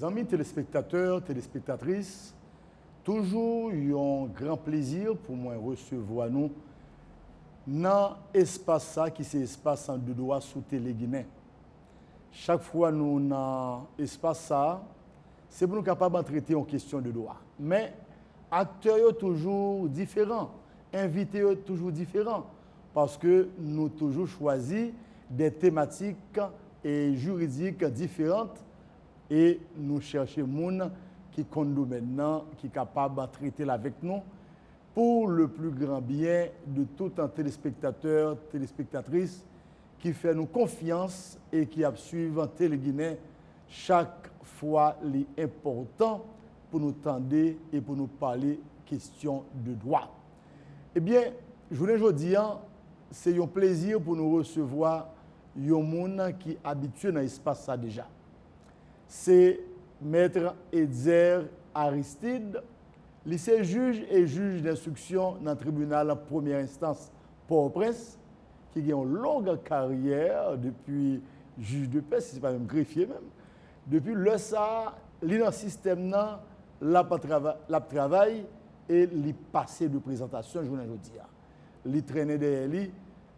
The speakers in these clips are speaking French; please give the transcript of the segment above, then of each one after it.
Amis téléspectateurs, téléspectatrices, toujours un grand plaisir pour moi recevoir nous dans l'espace qui c'est l'espace en deux doigts sous Télé-Guinée. Chaque fois nous dans l'espace ça, c'est pour nous capables de traiter en question de droit. Mais acteurs sont toujours différents, invités sont toujours différents, parce que nous toujours choisi des thématiques et juridiques différentes. Et nous cherchons des gens qui conduisent maintenant, qui sont capables de traiter avec nous pour le plus grand bien de tout un téléspectateur, téléspectatrice qui fait nous confiance et qui suivent Télé-Guinée chaque fois l'important pour nous tendre et pour nous parler question de droit. Eh bien, je voulais dire, c'est un plaisir pour nous recevoir des gens qui sont habitués dans l'espace ça déjà. C'est Maître Edzer Aristide, lycée juge et juge d'instruction dans le tribunal première instance Port-au-Prince, qui a une longue carrière depuis juge de paix, si ce n'est pas même greffier même. Depuis le ça, il est dans le système, il travaille et il passe de présentation, je vous le dis. Il traîne derrière lui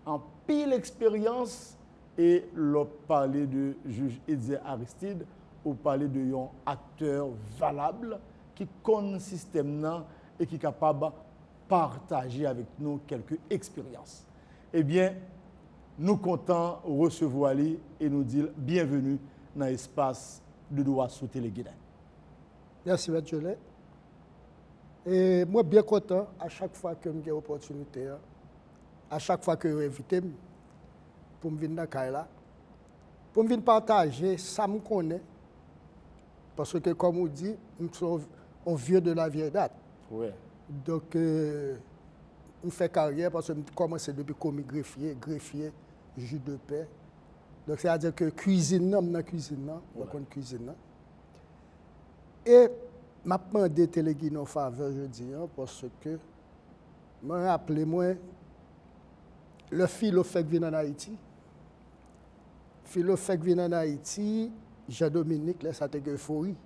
en pile expérience et il parler de juge Edzer Aristide. Ou parler de un acteur valable qui connaît le système et qui est capable de partager avec nous quelques expériences. Eh bien, nous comptons recevoir lui et nous dire bienvenue dans l'espace de droit sous Télé-Guinée. Merci, M. Jolet. Et moi, bien content à chaque fois que j'ai l'opportunité, à chaque fois que vous invitez pour me venir dans Kaila, pour me venir partager ça me connaît. Parce que, comme on dit, nous sommes vieux de la vieille date. Oui. Donc, on fait carrière parce que nous commençons depuis comme greffier, juge de paix. Donc, c'est-à-dire que cuisine, on cuisine. Et je m'ai demandé Télé-Guinée en faveur, je dis, parce que je me rappelle, moi, le philo fait venir en Haïti. Philo fait venir en Haïti. Jean-Dominique, là, ça a été euphorie.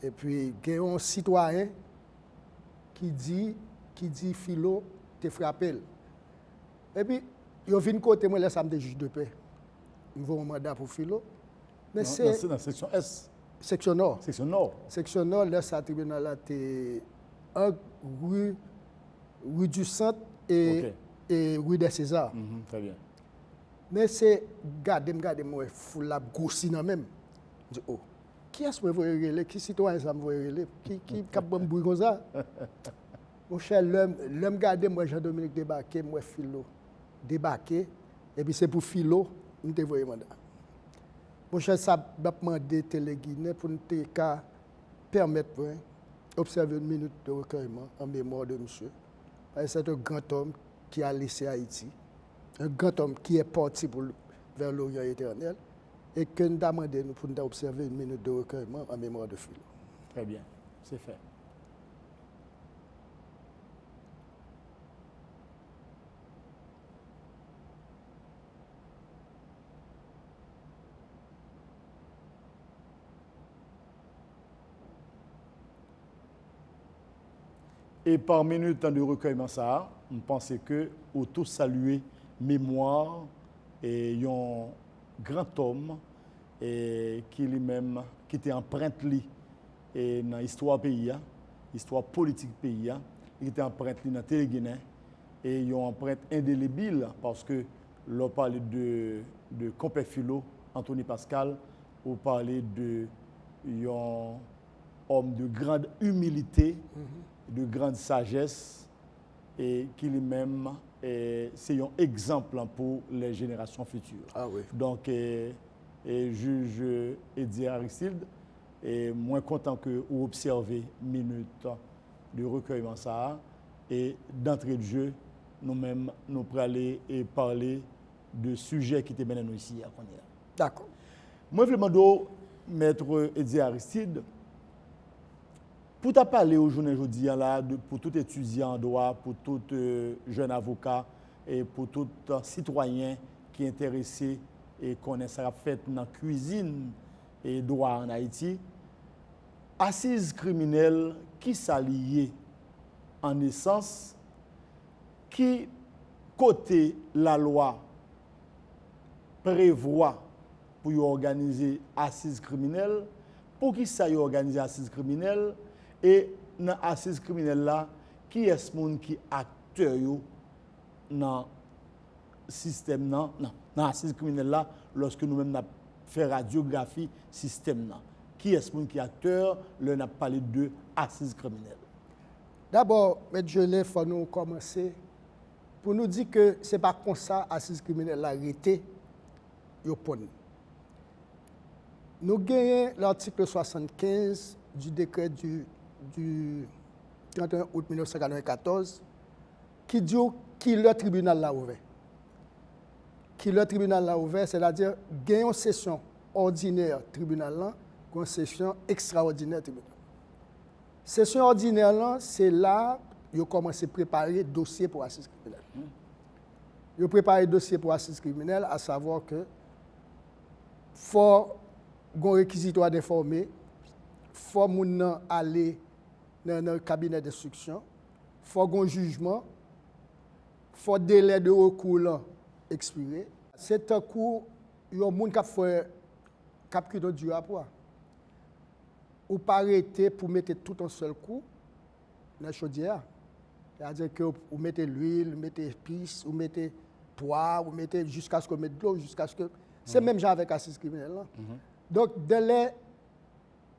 Et puis, il y a un citoyen qui dit Philo, te frappé. Et puis, il vient de côté, moi, là, ça me dit juge de paix. Il me un mandat pour Philo. Mais c'est dans la section S. Section Nord. Section Nord. Section Nord, là, ça tribunal là, c'est rue du Centre et rue des Césars. Très bien. Mais c'est, moi, fou la grossi dans même. Je dis, oh, qui est-ce que vous voyez relais? Qui citoyen ça me voit relais? Qui a bon bruit comme ça? Mon cher, l'homme gardé, moi, Jean-Dominique débarqué, moi, Philo débarqué. Et puis c'est pour Philo, nous te voyons mandat. Mon cher, ça m'a demandé Télé-Guinée pour nous permettre d'observer une minute de recueillement en mémoire de monsieur. C'est un grand homme qui a laissé Haïti. Un grand homme qui est parti vers l'Orient éternel et que nous demandons pour nous observer une minute de recueillement en mémoire de Philo. Très bien, c'est fait. Et par minute de recueillement, ça, on pense que au tout saluer mémoire et un grand homme et qui lui-même qui était empreinte et dans l'histoire pays, l'histoire politique pays, il était empreinte dans Télé-Guinée et il a une empreinte indélébile parce que l'on parlait de Compé Philo, Anthony Pascal, on parlait de un homme de grande humilité, de grande sagesse et qui lui-même c'est un exemple pour les générations futures. Ah oui. Donc et juge Eddie Aristide, et moins content que vous observez minute de recueillement ça, et d'entrée de jeu, nous-mêmes, nous pourrons aller et parler de sujets qui étaient bien nous ici à Konya. D'accord. Moi, je demande maître Eddie Aristide, pour te parler aujourd'hui là, pour tout étudiant en droit, pour tout jeune avocat et pour tout citoyen qui est intéressé et connaît ça fait dans la cuisine et droit en Haïti, assise criminelle qui s'allie en essence, qui côté la loi prévoit pour organiser assise criminelle, pour qui ça organiser assise criminelle et dans assise criminelle là, qui est ce monde qui acteur dans système dans assise criminelle là lorsque nous-mêmes n'a fait radiographie système là. Qui est ce monde qui acteur, là n'a parlé de assise criminelle. D'abord, M. Gelé, il faut nous commencer pour nous dire que ce n'est pas comme ça assise criminelle l'arrêté. Nous gagnons l'article 75 du décret du 31 août 1994 qui dit que le tribunal l'a ouvert. Qui le tribunal l'a ouvert, c'est-à-dire gagnons session ordinaire tribunal là, une session extraordinaire tribunal. Session ordinaire là, c'est là ils ont commencé à préparer dossier pour assise criminelle. Ils ont préparé dossier pour assise criminelle, à savoir que faut un réquisitoire d'informer, faut moun aller dans le cabinet d'instruction, faut un jugement, faut délai de recours là expiré. C'est un coup, il y a moun qui fait cap du rapport. Ou pas arrêter pour mettre tout en seul coup dans la chaudière. C'est-à-dire que vous mettez l'huile, vous mettez épices, vous mettez poivre, vous mettez jusqu'à ce que vous mettez de l'eau, jusqu'à ce que... C'est même genre avec assise criminelle. Donc, dans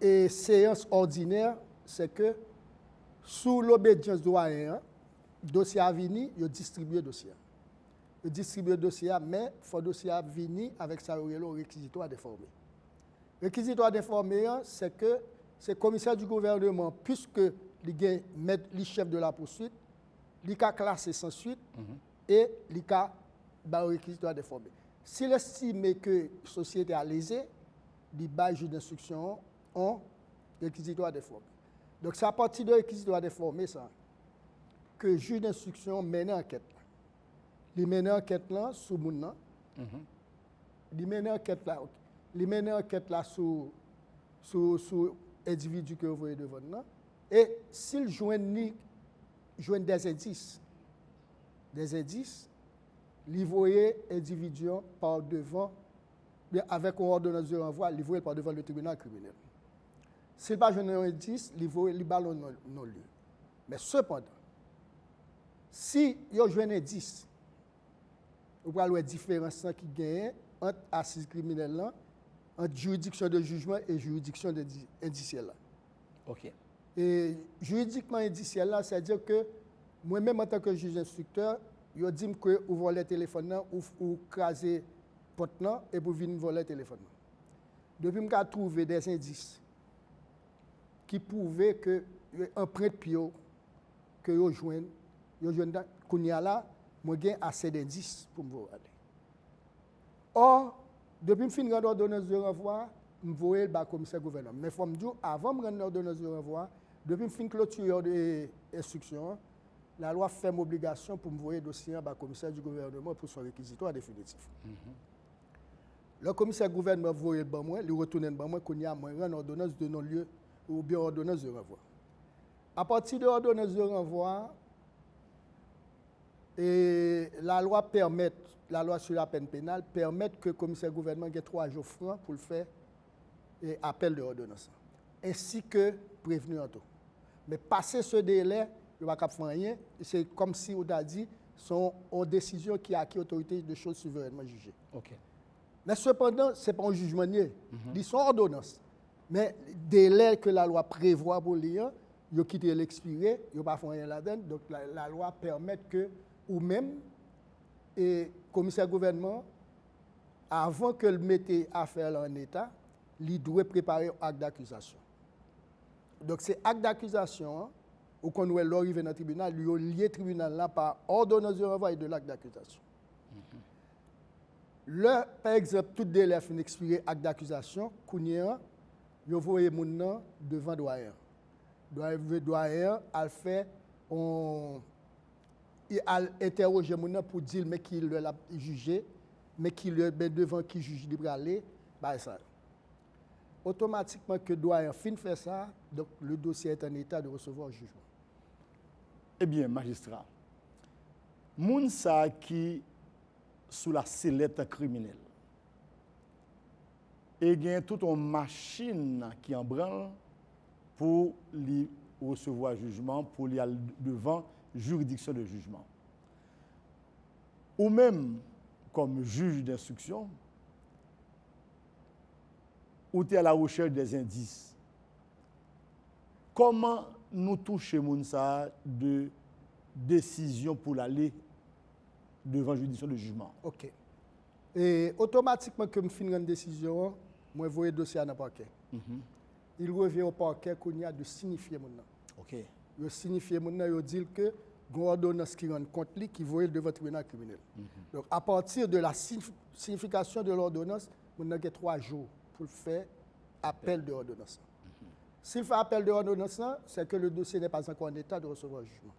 les séances ordinaires, c'est que sous l'obédience doyen, le dossier a venu, il distribue le dossier. Il distribue le dossier, mais il faut le dossier venir avec sa réquisitoire d'informer. Le réquisitoire d'informer, c'est que c'est le commissaire du gouvernement, puisque le chef de la poursuite, il a classé sans suite et il a le réquisitoire d'informer. S'il estime que la société a lésé, il a le juge d'instruction en réquisitoire d'informer. Donc c'est à partir de réquisitoire d'informer ça que le juge d'instruction mène enquête. Il mène enquête là sur moun nan. Il mène enquête là. Il mène enquête là sur individu que vous voyez devant nous. Et s'il joigne des indices, il voyait individu par devant, avec une ordonnance de renvoi, il voyait par devant le tribunal criminel. S'il n'a pas joint un indice, il voyait le ballon non lieu. Mais cependant, si il y a un indice, vous voyez la différence qui gagne entre assise criminelle, entre juridiction de jugement et juridiction indicielle. OK. Et juridiquement indicielle, c'est-à-dire que moi-même en tant que juge instructeur, je dis que vous volez le téléphone ou craser porte et vous venez voler le téléphone. Depuis que j'ai trouvé des indices qui prouvaient que l'empreinte pio que vous joignez, qu'on y a là, moi j'ai assez d'indices pour me voir. Or, depuis que je finis l'ordonnance de renvoi, je vais le commissaire gouvernement. Mais il faut me dire, avant de rendre l'ordonnance de renvoi, depuis que je finis clôture de l'instruction, la loi fait m'obligation pour me envoyer le dossier au commissaire du gouvernement pour son réquisitoire définitif. Le commissaire du gouvernement voyait le moi, il retourne le moi, qu'on y a une ordonnance de non-lieu ou bien ordonnance de renvoi. À partir de l'ordonnance de renvoi, et la loi sur la peine pénale permet que le commissaire du gouvernement ait 3 jours francs pour le faire et appel de l'ordonnance, ainsi que prévenu en tout. Mais passer ce délai, il ne va pas faire rien. C'est comme si on a dit, sont une décision qui a acquis l'autorité de choses souverainement jugées. OK. Mais cependant, ce n'est pas un jugement nié. Ils sont ordonnances. Mais délai que la loi prévoit pour lire, ils ont quitté l'expiré, ils n'ont pas fait rien là-dedans. Donc la loi permet que, ou même, et commissaire gouvernement, avant que le mette affaire en état, il doit préparer un acte d'accusation. Donc c'est acte d'accusation, ou qu'on doit l'arriver dans le tribunal, lui lié le tribunal là par ordonnance de renvoi et de l'acte d'accusation. Là, par exemple, tout délai fin expiré acte d'accusation, Kounia, vous voyez mon nom devant doyen. Doyen a fait il a interrogé mon nom pour dire mais qui l'a jugé, mais qui le devant qui juge libre aller, bah ça. Automatiquement que doyen fin fait ça, donc le dossier est en état de recevoir jugement. Eh bien, magistrat, moun sa qui sous la sellette criminelle et il y a toute une machine qui en branle pour lui recevoir jugement, pour lui aller devant juridiction de jugement. Ou même comme juge d'instruction, ou tu es à la recherche des indices. Comment nous toucher Mounsa de décision pour aller devant juridiction de jugement? OK. Et automatiquement que je finis une décision, moi je vois le dossier à le parquet. Il revient au parquet qu'on y a de signifier mon nom. OK. Il signifie mon nom, il dit que une ordonnance qui rend compte lui qui voit devant le tribunal criminel. Donc à partir de la signification de l'ordonnance, on a 3 jours pour faire appel de l'ordonnance. S'il fait appel de l'ordonnance, c'est que le dossier n'est pas encore en état de recevoir jugement.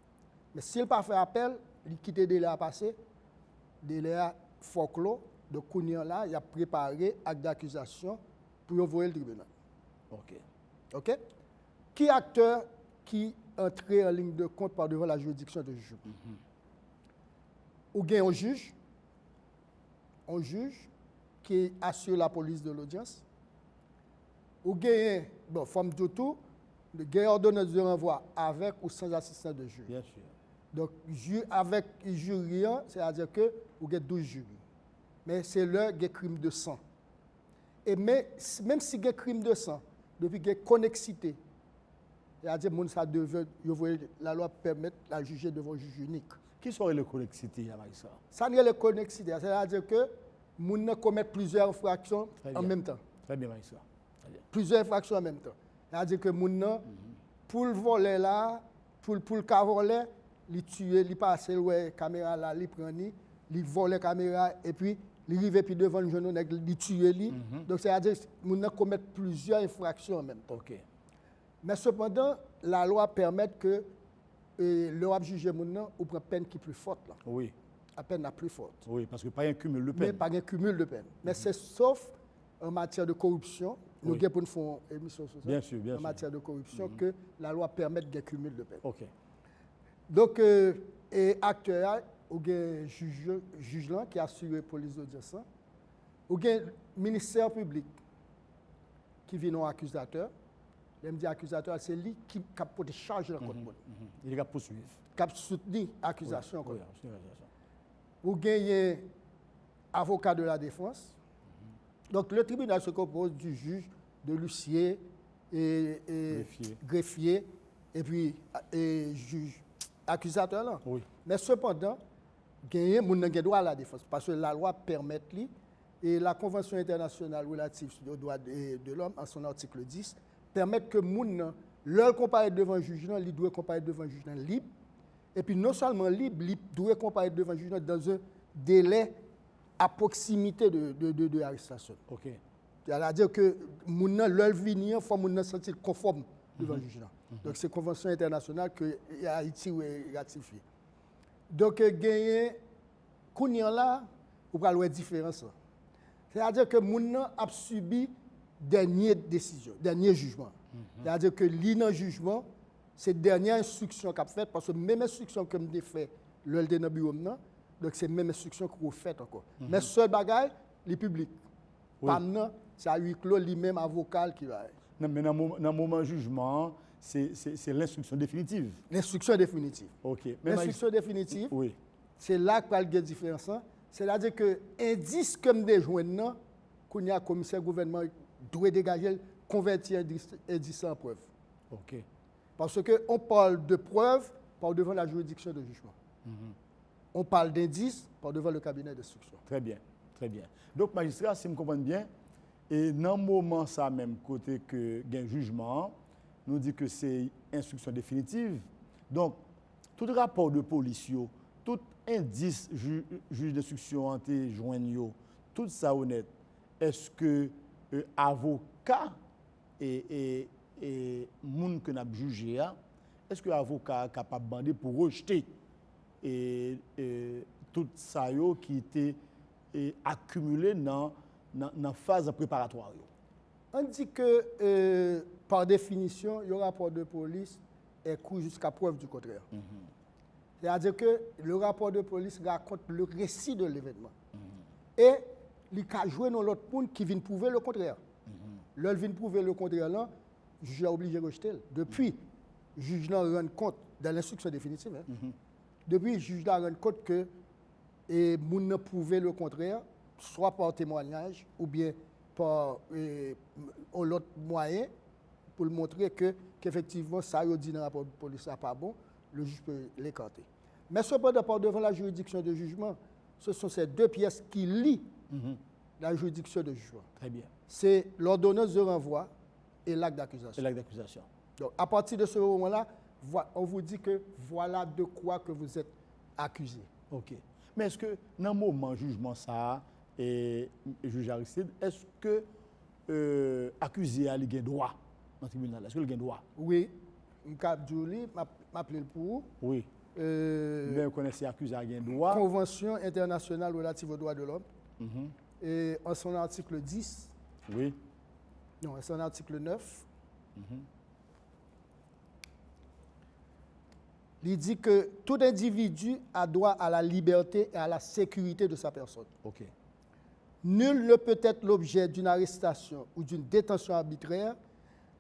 Mais s'il n'a pas fait appel, il quitte le délai à passer, le délai à forclos, donc là, il a préparé acte d'accusation pour envoyer le tribunal. OK. OK? Qui acteur qui entre en ligne de compte par devant la juridiction de jugement? Ou bien un juge qui assure la police de l'audience, ou bien, bon, forme de tout, de ordonnance de renvoi avec ou sans assistance de juge. Bien sûr. Donc, avec jury, c'est-à-dire que vous avez 12 jurys. Mais c'est là qu'il y a crime de sang. Et même si il y a crime de sang, depuis qu'il y a connexité, c'est-à-dire que la loi permet la juger devant un juge unique. Qui serait le connexité avec ça? Ça n'est pas la connexité, c'est-à-dire que nous commettre plusieurs infractions en même temps. Très bien, magistrat. Plusieurs infractions en même temps. C'est-à-dire que nous, pour le voler là, pour le cas voler, il tue, il passe la caméra là, il prend, il vole la caméra et puis il arrive puis devant le genou, il tue. Donc c'est-à-dire que nous commettre plusieurs infractions en même temps. OK. Mais cependant, la loi permet que le juge ou prend peine qui est plus forte. Là. Oui. La peine la plus forte. Oui, parce que pas un cumul de peine. Mais pas un cumul de peine. Mais c'est sauf en matière de corruption, nous avons pour faire une émission sur ça. Bien sûr, bien sûr. En matière de corruption, que la loi permet de cumul de peine. OK. Donc, acteur, ou bien juge là qui assure la police d'audience, ou bien ministère public qui vient en accusateur. Il me dit accusateur, c'est lui qui a porté charge dans le code. Il va poursuivre. Qui a soutenu l'accusation. Oui, Ou bien avocat de la défense. Donc le tribunal se compose du juge, de l'huissier, et greffier, et puis juge accusateur. Là. Oui. Mais cependant, il y a droit à la défense, parce que la loi permet, et la Convention internationale relative aux droits de l'homme, en son article 10, permet que moun leur comparer devant un juge, il doit comparer devant un juge libre. Et puis non seulement libre, il doit comparer devant un juge dans un délai à proximité de l'arrestation. OK. C'est-à-dire que moun leur venir, il faut moun sentir conforme devant le juge. Donc c'est une convention internationale que Haïti a ratifiée. Donc gagner Kounian là, vous pouvez voir la différence. C'est-à-dire que moun a subi dernière décision, dernier jugement. C'est-à-dire que l'inan jugement, c'est la dernière instruction qu'a faite, parce que même instruction que j'ai fait le dans bureau, donc c'est la même instruction que vous faites encore. Mais seul bagage, les publics. Pas non, c'est à huis clos, lui-même avocat qui va. Non, mais dans le moment jugement, c'est l'instruction définitive. L'instruction définitive. OK. L'instruction définitive, oui. C'est là qu'il y a une différence. C'est-à-dire que l'indice que je joins, qu'on y a commissaire gouvernement doit dégager, convertir l'indice en preuve. OK. Parce qu'on parle de preuves par devant la juridiction de jugement. On parle d'indices par devant le cabinet d'instruction. Très bien. Très bien. Donc, magistrat, si je comprends bien, et dans le moment ça même, côté que il y a un jugement, nous dit que c'est instruction définitive. Donc, tout rapport de police, tout indice juge d'instruction entre joignent, tout ça honnête, est-ce que avocat et moun que n'a jugé, est-ce que l'avocat est capable de bander pour rejeter tout ça qui était accumulé dans la phase préparatoire? On dit que, par définition, le rapport de police est court jusqu'à preuve du contraire. C'est-à-dire que le rapport de police raconte le récit de l'événement. Et il a joué dans l'autre monde qui vient prouver le contraire. L'autre vient prouver le contraire, là, le juge a obligé de rejeter. Depuis, le juge n'a rendu compte, dans l'instruction définitive, depuis, le juge n'a rendu compte que les gens n'a prouvé le contraire, soit par témoignage ou bien par l'autre moyen, pour le montrer qu'effectivement, ça a dit dans le rapport de police, ça n'est pas bon, le juge peut l'écarter. Mais cependant, par devant la juridiction de jugement, ce sont ces deux pièces qui lient la juridiction de jugement. Très bien. C'est l'ordonnance de renvoi et l'acte d'accusation. Et l'acte d'accusation. Donc, à partir de ce moment-là, on vous dit que voilà de quoi que vous êtes accusé. OK. Mais est-ce que, dans le moment jugement ça, et juge Aristide, est-ce que accusé a le droit dans le tribunal? Est-ce que le droit? Oui. Je m'appelle pour. Oui. Mais vous connaissez accusé a le droit. Convention internationale relative aux droits de l'homme. Et en son article 10. Oui. Non, en son article 9. Il dit que tout individu a droit à la liberté et à la sécurité de sa personne. OK. Nul ne peut être l'objet d'une arrestation ou d'une détention arbitraire.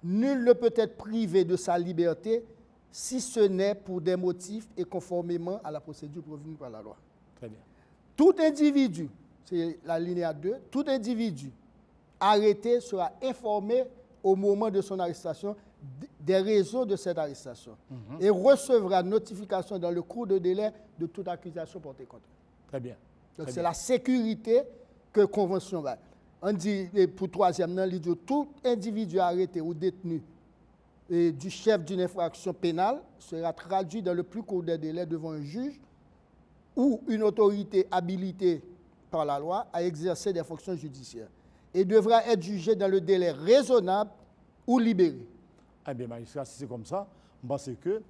Nul ne peut être privé de sa liberté si ce n'est pour des motifs et conformément à la procédure prévue par la loi. Très bien. Tout individu, c'est la linéa 2, tout individu arrêté sera informé au moment de son arrestation des raisons de cette arrestation et recevra notification dans le cours de délai de toute accusation portée contre lui. Très bien. Donc c'est la sécurité que la Convention va. On dit, pour troisième, il dit tout individu arrêté ou détenu du chef d'une infraction pénale sera traduit dans le plus court des délais devant un juge ou une autorité habilitée par la loi à exercer des fonctions judiciaires et devra être jugé dans le délai raisonnable ou libéré. Eh bien, magistrat, si c'est comme ça, je pense que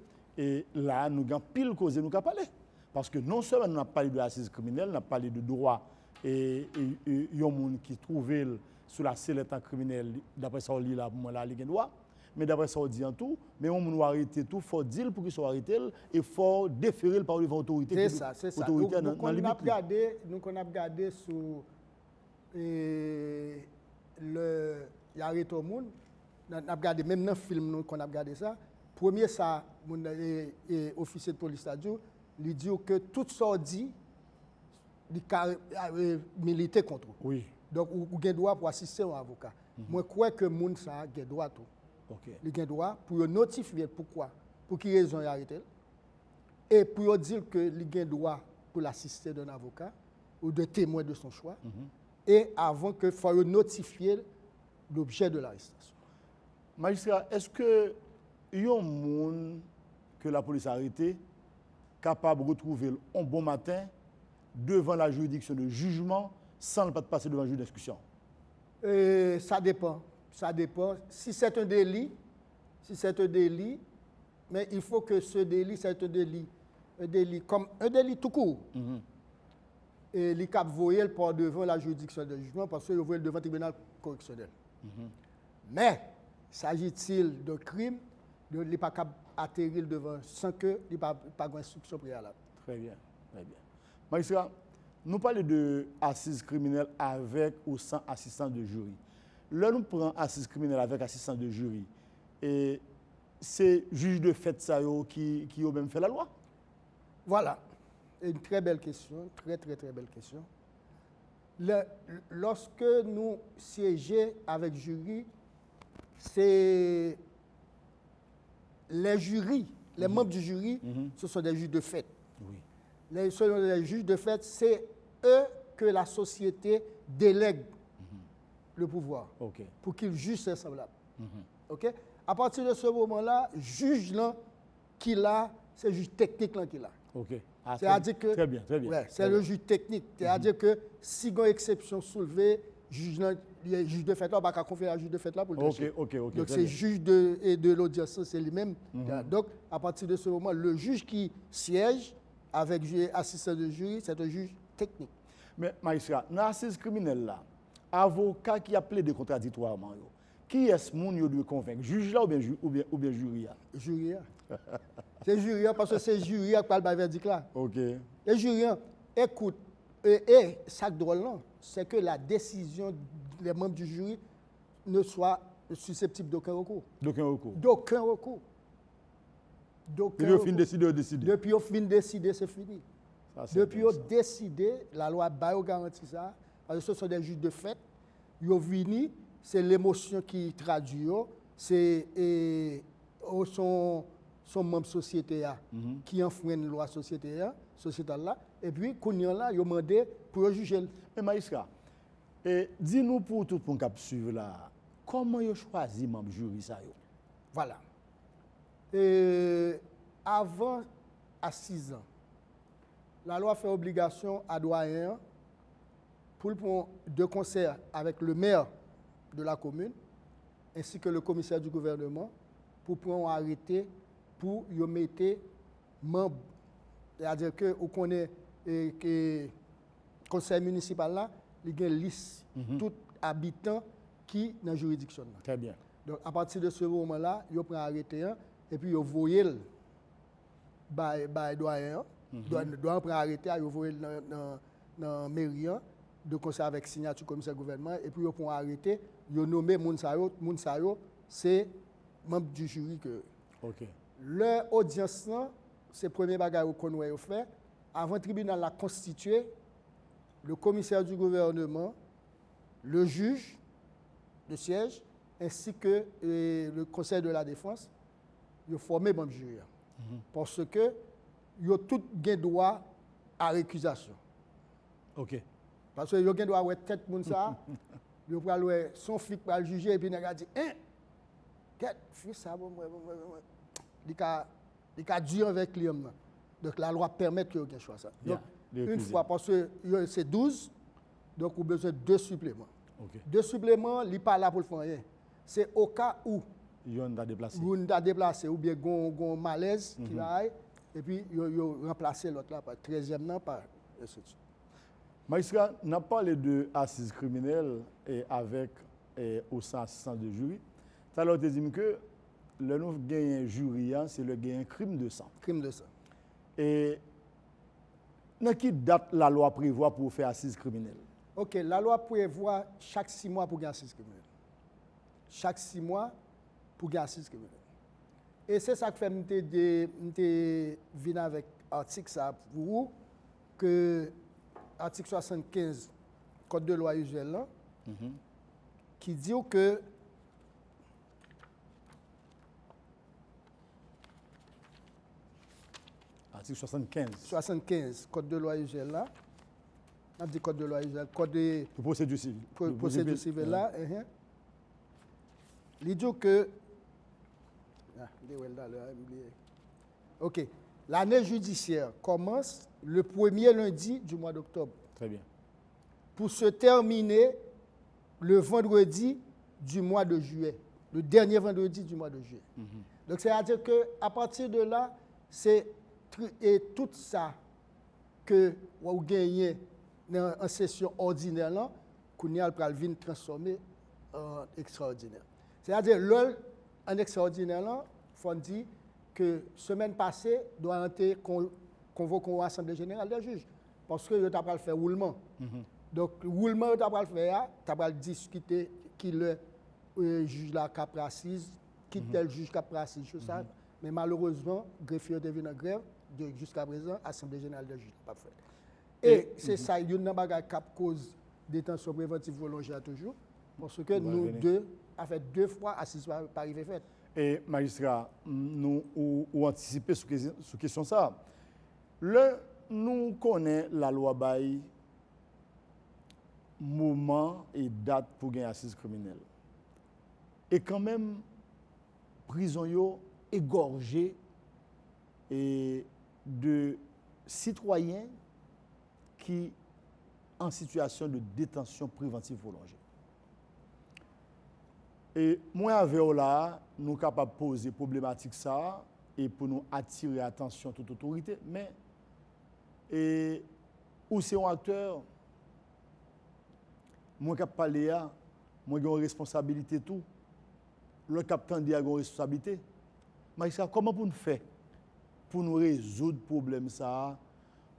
là, nous avons pile cause nous avons parlé. Parce que non seulement nous avons parlé de l'assise criminelle, nous avons parlé de droit et il y a des gens qui trouvent sous la sellette criminelle, d'après ça, on lit là, pour moi, là, il y a droit. Mais d'après ça, on dit en tout, mais on nous arrêter tout, il faut dire pour qu'ils soient arrêtés et il faut déférer par l'autorité. C'est ça, c'est ça. Nous avons regardé sur l'arrêt au monde, nous avons regardé, même dans le film qu'on a regardé ça, premier ça, l'officier de police a dit, il dit que tout ça dit, il militer contre. Oui. Donc, vous avez droit pour assister un avocat. Moi, je crois que moun ça a droit tout. OK. Il a droit pour notifier pourquoi, pour quelle raison il a arrêté. Et pour dire qu'il a droit pour l'assister d'un avocat ou de témoin de son choix. Et avant que il faut notifier l'objet de l'arrestation. Magistrat, est-ce que il y a un monde que la police a arrêté capable de retrouver un bon matin devant la juridiction de jugement sans ne pas passer devant le juge d'instruction? Ça dépend. Ça dépend. Si c'est un délit, mais il faut que ce délit, c'est un délit comme un délit tout court. Et les cap voyait par devant la juridiction de jugement parce que voyait devant le tribunal correctionnel. Mais s'agit-il de crime, il n'est pas capable d'atterrir devant sans qu'il n'y ait pas d'instruction préalable. Très bien, très bien. Magistrat, nous parlons de assise criminelle avec ou sans assistance de jury. Là, nous prenons assise criminelle avec assistance de jury. Et c'est juge de fait ça qui a même fait la loi? Voilà. Une très belle question, très belle question. Lorsque nous siégeons avec jury, c'est les jurys, les membres du jury, ce sont des juges de fait. Oui. Les juges de fait, c'est eux que la société délègue le pouvoir OK. pour qu'il juge ses semblables. OK? À partir de ce moment-là, juge là qu'il a, c'est juge technique là qu'il a. OK. Ah, C'est-à-dire que très bien, très bien. Ouais, c'est le juge technique. C'est-à-dire que si il y a une exception soulevée, juge de fait là, on va pas confier à juge de fait là pour le trancher. OK. Donc très c'est bien. juge de l'audience, c'est lui-même. Donc à partir de ce moment, le juge qui siège avec assistant de jury, c'est un juge technique. Mais magistrat, dans l'assise criminelle là, avocat qui a plaidé contradictoirement, qui est-ce que vous doit convaincre? Juge là ou bien jury là? Jury. C'est jury parce que c'est jury qui parle de verdict là. OK. Et jury, écoute, et ça drôle là, c'est que la décision des membres du jury ne soit susceptible d'aucun recours. D'aucun recours. D'aucun recours. Depuis au fin décider, Depuis au fin décider, c'est fini. Ça, c'est Depuis au intéressant. décider, la loi garantit ça. Parce que ce sont des juges de fait. Ils viennent, c'est l'émotion qui traduit, c'est son membre société qui enfreint la loi sociétale là. Et puis, quand ils là, ils ont demandé pour juger. Mais magistrat, dis-nous pour tout le monde qui suivre là, comment vous choisi membre jury ça yo? Voilà. Avant, à 6 ans, la loi fait obligation à doyen pour le prendre de concert avec le maire de la commune ainsi que le commissaire du gouvernement pour prendre un arrêté pour y mettre membre. C'est-à-dire que vous connaissez que le conseil municipal là, il y a une liste tout habitant qui dans la juridiction. Très bien. Donc à partir de ce moment-là, vous prenez arrêté et puis vous voyez le doyen. Doyen prend arrêté, vous voyez dans la mairie de conseil avec signature commissaire gouvernement et puis vous prenez arrêté, vous nommez Mounsayo, c'est membre du jury que. OK. Leur audience, c'est le premier bagage qu'on a fait. Avant le tribunal a constitué le commissaire du gouvernement, le juge de siège, ainsi que le conseil de la défense. Ils ont formé le jury. Parce que ils ont tout droit à récusation. OK. Parce qu'ils ont droit à tête de ça. Ils ont son fils pour le juger et puis ils ont dit tête, fils, ça, il a dur avec lui. Donc la loi permet qu'il y ait choix ça. Donc, une fois, parce que c'est 12, donc on a besoin de 2 suppléments. OK. 2 suppléments, il n'est pas là pour le faire rien. C'est au cas où Yon a déplacé. on a déplacé ou bien un malaise qui va et puis il remplacé l'autre là par 13e par et ainsi de suite. Magistrat, on a parlé de assises criminelles avec au sein assistant de jury. Ça leur dit que le nouveau gain jury, c'est le gain crime de sang. Crime de sang. Et dans quelle date la loi prévoit pour faire assise criminelle? OK, la loi prévoit chaque 6 mois pour gagner assise criminelle. Chaque 6 mois pour gagner assise criminelle. Et c'est ça que fait me venir avec l'article ça pour vous que article 75 Code de loi usuel là qui dit que Article 75. 75 Code de loi usuel là. On dit Code de loi usuel, Code de Pour procédure civile. procédure civile là. Il dit que OK. L'année judiciaire commence le premier lundi du mois d'octobre. Très bien. Pour se terminer le vendredi du mois de juillet. Le dernier vendredi du mois de juillet. Donc, c'est-à-dire qu'à partir de là, c'est tout ça que vous gagnez en session ordinaire, là, qu'on y a le transformer en extraordinaire. C'est-à-dire, en extraordinaire, là, il faut dire que semaine passée, doit être convoqué à l'Assemblée générale des juges. Parce que vous avez fait roulement. Donc, roulement, vous avez fait, tu as discuter qui le juge la cap assise, qui tel juge cap assise, tout ça. Mais malheureusement, greffier devient en grève. Jusqu'à présent, l'Assemblée générale des juges n'a pas fait. Et c'est ça, il y a une cap cause détention préventive volontaire toujours. Parce que nous deux, avons fait 2 fois assise par arrivé fait. Et magistrat, nous ou anticiper sur question ça. Nous connaissons la loi Baye moment et date pour gagner assise criminelle. Et quand même, prison yo égorgé et de citoyens qui en situation de détention préventive prolongée. Et moi avec là, nous sommes capables de poser problématique ça et pour nous attirer l'attention de toute autorité, mais et ou c'est un acteur, moi qui parle là, moi j'ai une responsabilité tout. Le capitaine dit a une responsabilité. Mais comment pour nous faire pour nous résoudre le problème ça,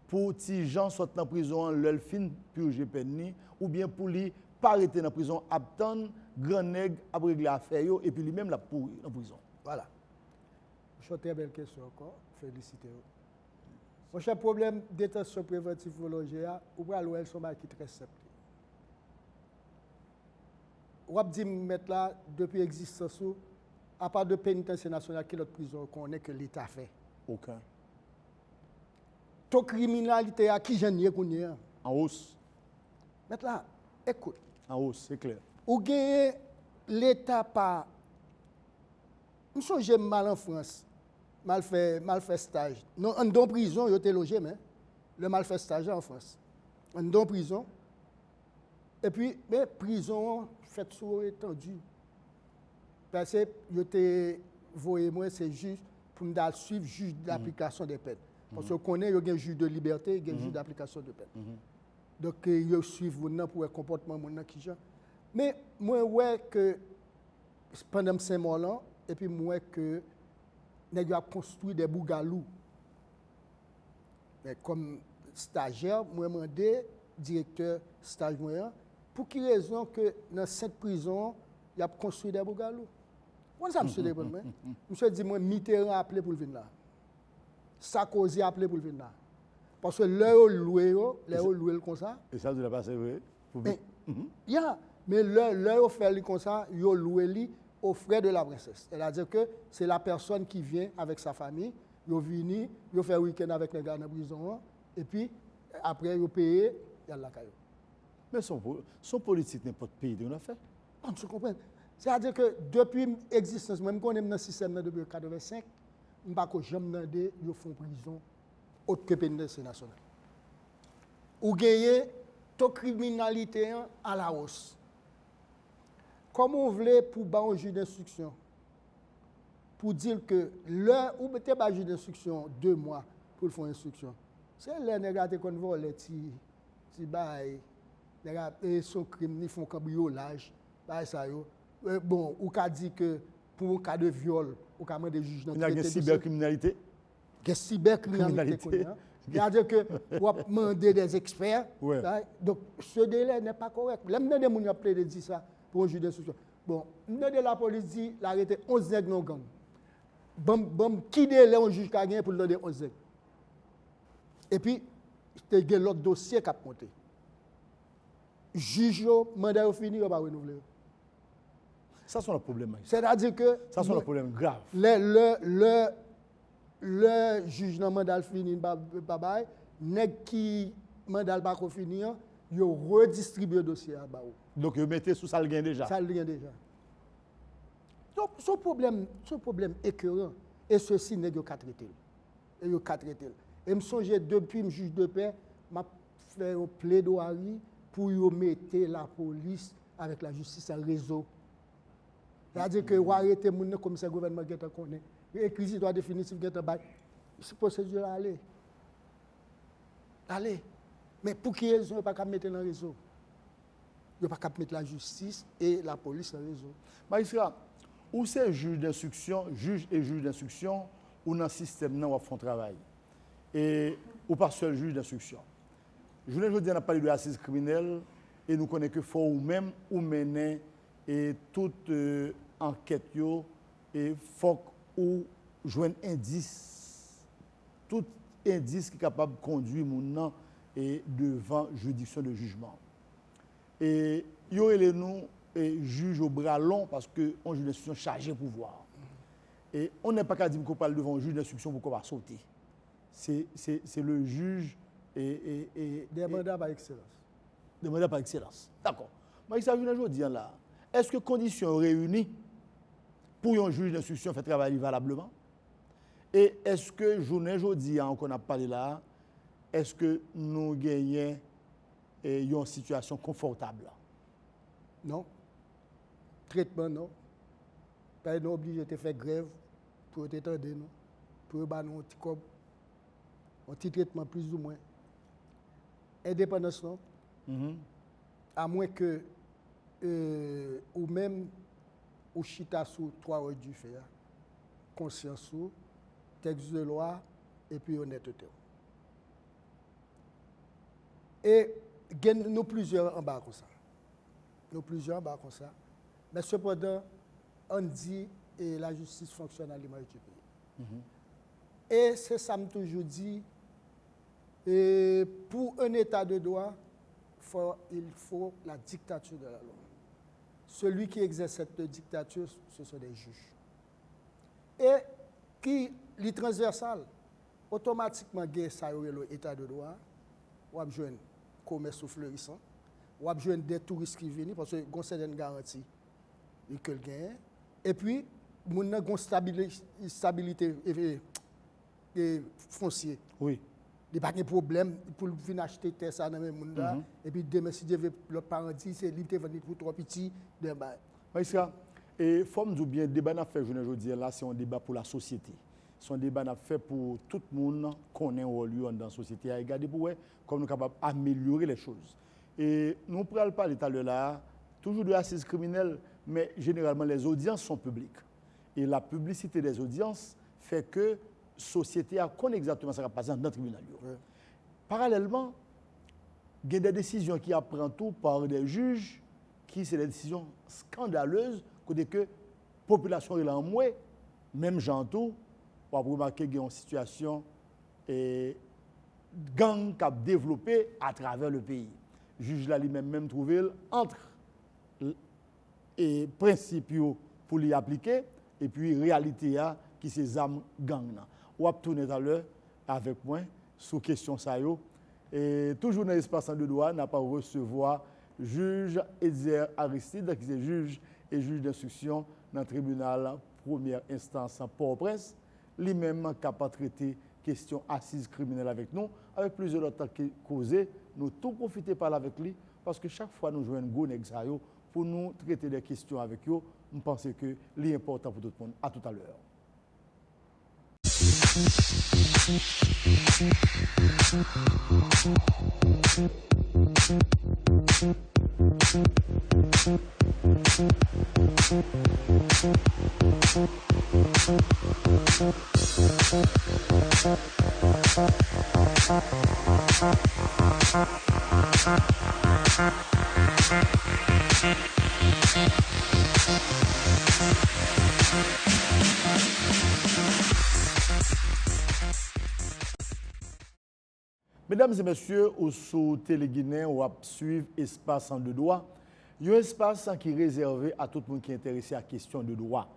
pour que les gens soient en prison, leur fin purger peine, ou bien pour lui pas arrêter en prison, attendre grand nègre à régler l'affaire et puis lui-même la pourrir en prison. Voilà. C'est une très belle question encore. Félicitez. Mon cher problème de détention préventive prolongée, ou bien l'OL sont qui très simple. Ou bien dire mettre là depuis l'existence à part de pénitentiaire national qui l'autre prison qu'on est que l'État fait. Aucun. Toute criminalité à qui j'en ai en hausse. Mettre là, écoute. En hausse, c'est clair. Ou gagne l'État pas. Je suis mal en France. Mal fait stage. Non, en don prison, il était logé, mais le mal fait stage en France. En don prison. Et puis, mais prison, fait sous étendu. Parce que il était, voyez-moi, c'est juste pour nous suivre juge d'application des peines. Parce qu'on connaît, il y a un juge de liberté, il y a un juge d'application de peine. Donc, il suivent pour le comportement qui genre. Mais moi, ouais que pendant ces mois-là, et puis moi que nous avons construit des bougalous. Mais comme stagiaire, moi, je demandé directeur stage moyen, pour quelle raison que dans cette prison, il a construit des bougalous. Moi, ça me suis répondu. Je me dit, moi, Mitterrand a appelé pour venir là. Sarkozy a appelé pour venir là. Parce que l'heure loué comme ça. Et ça, vous l'avez passé, oui. Mais l'heure fait comme ça, il a loué aux frais de la princesse. C'est-à-dire que c'est la personne qui vient avec sa famille, il vient, il fait un week-end avec les gars dans la prison, et puis après, il paye, il y a la caillou. Mais son politique n'est pas de pays, on a fait. Non, tu comprends? C'est-à-dire que depuis l'existence, même quand on est dans le système depuis 1985, je ne sais pas que jamais demandé, ils font prison autre que pénitentiaire national. Ou gagner toute criminalité à la hausse. Comment on voulait pour un juge d'instruction, pour dire que l'heure où mettez un juge d'instruction 2 mois pour faire instruction, c'est l'heure négatif qu'on voit les petits bails, les son crime, ils font cambriolage, ça yo. Bon, ou qu'a dit que pour un cas de viol, ou qu'a demandé des juges dans il y a une cybercriminalité. Il y a cybercriminalité. C'est-à-dire que vous demandez des experts. Ouais. Donc, ce délai n'est pas correct. Là, je me appelé de dire ça pour un juge d'instruction. Bon, la police dit l'arrêté 11 nègres non gang. Bon, qui délai un juge qui a gagné pour le donner 11 nègres? Et puis, il y a l'autre dossier qui a monté. Juge, mandat est fini, il ne va pas renouveler. Ça, c'est un problème. C'est-à-dire que. Ça, c'est un problème grave. Le juge dans le mandat fini, nèg qui mandat pas fini, il redistribue le dossier à Bao. Donc, vous mettez sous ça le gain déjà. Ça le gain déjà. Donc, ce problème écœurant, et ceci n'est pas traité. Et je me songe depuis le juge de paix, m'a fait un plaidoirie pour mettre la police avec la justice en réseau. C'est-à-dire que vous arrêtez les gens comme ça, le gouvernement qui est connaît. Écrit l'histoire définitive qui est en bas. C'est procédure à aller. Allez. Mais pour qui ils n'ont pas qu'à mettre dans le réseau? Ils n'ont pas qu'à mettre la justice et la police dans le réseau. Magistrat, où c'est juge et juge d'instruction, ou dans le système, où ils font travail. Et ou pas seul juge d'instruction. Je voulais dire, on a parlé de l'assise criminelle, et nous connaissons que faut ou même ou mener et toute enquête et faut ou joindre indice, tout indice qui est capable de conduire mon et devant juridiction de jugement. Et il y aurait nous juge au bras long parce que on juge d'instruction chargé pouvoir. Et on n'est pas qu'à dire qu'on parle devant un juge d'instruction pour qu'on va sauter. C'est le juge des mandats par excellence. Demandé par excellence. D'accord. Mais ça, je veux dire là, est-ce que conditions réunies pour un juge d'instruction fait travailler valablement? Et est-ce que, journée aujourd'hui, qu'on a parlé là, est-ce que nous gagnons une situation confortable? Non. Traitement, non. Pas nous obligés de faire grève pour t'étendre, nous. Pour nous un petit traitement plus ou moins. Indépendance, non. À moins que, ou même, ou chita sous 3 heures du fait, conscience sous, texte de loi, et puis honnêteté. Et nous plusieurs en bas comme ça. Nous plusieurs en bas comme ça. Mais cependant, on dit et la justice fonctionne à l'image du pays. Et c'est ça que je toujours dit, et pour un état de droit, il faut la dictature de la loi. Celui qui exerce cette dictature, ce sont des juges. Et qui, les transversales, automatiquement, il y a l'état de droit, on a besoin de commerce fleurissant, on a besoin des touristes qui viennent, parce qu'il y a une certaine garantie que le gagne. Et puis, on a une stabilité foncière. Oui. Il n'y a pas de problème pour venir acheter terre ça dans le monde. Et puis demain, si Dieu veut, le parent dit, c'est libre de venir pour 3 petits. Mais ça, et forme du bien, le débat n'a fait aujourd'hui là, c'est un débat pour la société. C'est un débat n'a fait pour tout le monde connaît un rôle dans la société. Et regardez pour comme nous sommes capables d'améliorer les choses. Et nous pourrons parler tout à l'heure là, toujours de l'assise criminelle, mais généralement les audiences sont publiques. Et la publicité des audiences fait que la société connaît exactement ce qui va passer dans le tribunal. Ouais. Parallèlement, il y a des décisions qui apprennent tout par des juges qui sont des décisions scandaleuses, côté que la population est en moins, même gens tout, on va remarquer qu'il y a une situation gang qui a développé à travers le pays. Le juge là lui-même trouvé entre et principes pour l'y appliquer et puis réalité qui c'est âmes gang là. On va tourner tout à l'heure avec moi sur question ça yo et toujours dans l'espace de droit n'a pas recevoir juge Edzer Aristide qui est juge et juge d'instruction dans le tribunal première instance en Port-au-Prince, lui-même capable de traiter question assise criminelle avec nous avec plusieurs autres qui causé nous tout profiter par avec lui parce que chaque fois nous jouons un go nèg ça yo pour nous traiter des questions avec eux, nous pensons que c'est important pour tout le monde. À tout à l'heure. Mesdames et messieurs, au sous Téléguinéen, on va suivre espace en de droit. Il y a un espace qui est réservé à tout le monde qui est intéressé à la question de droit.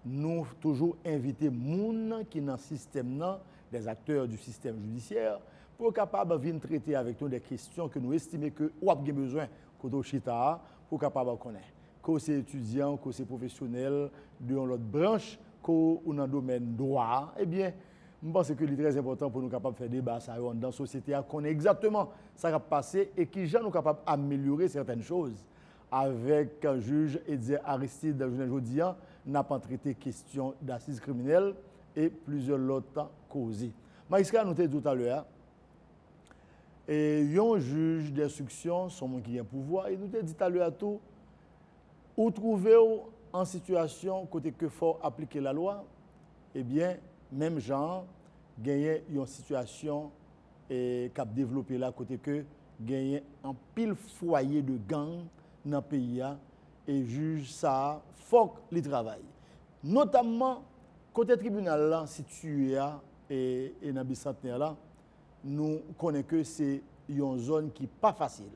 Nous toujours inviter les gens qui sont dans le système, des acteurs du système judiciaire, pour être capable de venir traiter avec nous des questions que nous estimons que nous avons besoin de chita pour être capable de connaître. Que c'est étudiant, que c'est professionnel, de l'autre branche, que ou dans le domaine droit, eh bien, je pense que c'est très important pour nous capables de faire débat dans la société, qu'on ait exactement ça va passer et qui nous capables d'améliorer certaines choses. Avec un juge Edzer Aristide aujourd'hui, n'a pas traité question d'assises criminelles et plusieurs autres causes. Maïska nous dit tout à l'heure, et un juge d'instruction, son qui a un pouvoir, et nous dit tout à l'heure tout, où trouver en situation côté que faut appliquer la loi, eh bien, même genre, gagner une situation qui a développé là, côté que gagner un pile foyer de gang dans le pays et juge ça, faut qu'il travaille. Notamment, côté tribunal là, situé et dans le bicentenaire là, nous connaissons que c'est une zone qui n'est pas facile.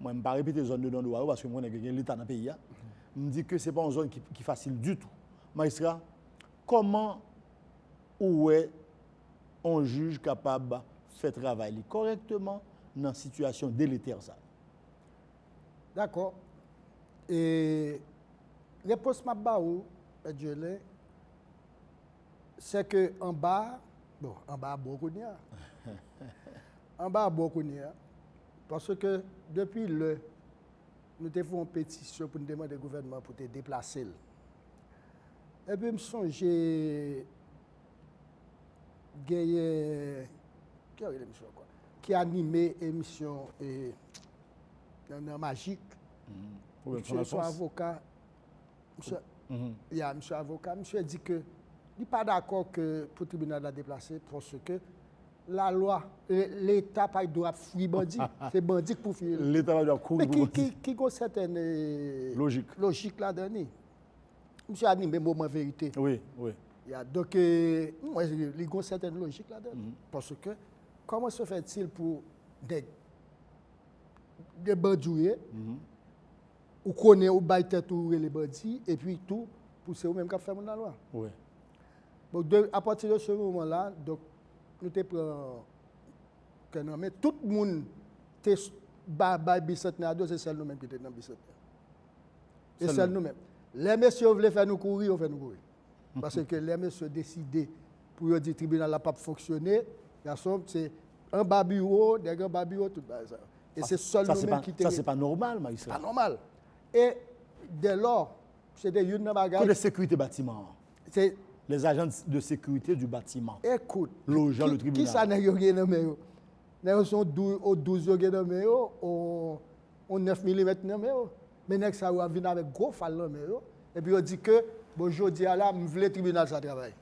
Moi, je ne vais pas répéter zone de non-droit parce que moi, je suis l'État dans le pays. Je me dis que ce n'est pas une zone qui est facile du tout. Maïstra, comment ou est un juge capable de faire travailler correctement dans une situation délétère ça? D'accord. Et réponse ma ba ou, c'est que en bas beaucoup de en bas beaucoup de parce que depuis nous avons fait une pétition pour nous demander au gouvernement pour te déplacer. Et puis, je me songe, qui a animé l'émission Magique. Monsieur son avocat, monsieur avocat, monsieur dit que il n'est pas d'accord que pour le tribunal de déplacer parce que la loi, l'État pas doit fuir bandit, c'est bandit pour fuir. L'État doit courir. Mais qui a une certaine logique là-dedans. Monsieur a animé moment vérité. Oui. Donc, moi, il y a une certaine logique là-dedans. Parce que, comment se fait-il pour des bandits, ou connaître ou bailler tout les bandits, et puis tout, pour c'est eux-mêmes qui font la loi? Oui. Donc, à partir de ce moment-là, donc, nous te prenons mais tout le monde te bail bicentenaire, c'est celle nous-mêmes qui était dans bicentenaire. Et celle nous-mêmes. Les messieurs veulent faire nous courir, on fait nous courir. Parce que les messieurs décident pour dire que le tribunal n'a pas fonctionné, c'est un bas bureau, des grands bas bureaux, tout ça. Et c'est seul nous-mêmes qui te... Ça, c'est pas normal, magistrat. Pas normal. Et dès lors, c'est des une bagage. Pour la sécurité bâtiment. C'est les agents de sécurité du bâtiment. Écoute, logeant le tribunal. Qui ça n'a rien nommé? Nous sommes au 12 nommé, au 9 mm nommé. Mais ça va venir avec gros fall nommé. Et puis on dit que, bonjour, dis à là, je veux le tribunal ça travaille.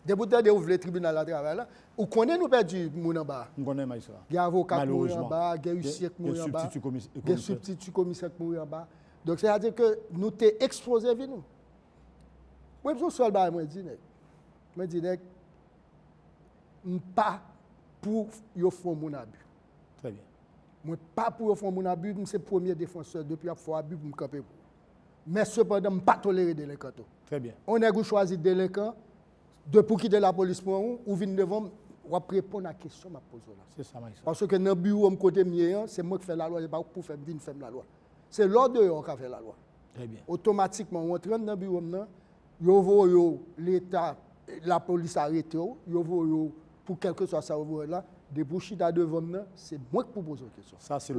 Depuis que vous voulez le tribunal ça travaille, vous connaissez nous perdu mon en bas. On connaît Maïsra. Il y a avocat en bas, il y a huissier en bas, il y a substitut commissaire en bas. Donc c'est-à-dire que nous t'es exposé vers nous. Moi, je suis seul, je dis, pas pour y faire mon abus. Très bien. Moi, pas pour y faire mon abus, c'est le premier défenseur depuis qu'il faut abus pour me camper. Mais cependant, je ne pas tolérer des délinquants. Très bien. On a choisi des délinquants pour quitter la police pour nous, ou venir devant, ou répondre à la question que je pose là. C'est ça, Maïsra. Parce que dans le bureau, côté mien, c'est moi qui fais la loi, c'est pas pour faire la loi. C'est l'ordre qui fait la loi. Très bien. Automatiquement, on rentre dans le bureau, yo voyo l'État, la police arrête yo voyo pour quelque chose ça là des bouchita devant nous, c'est moi qui pose la question. Ça c'est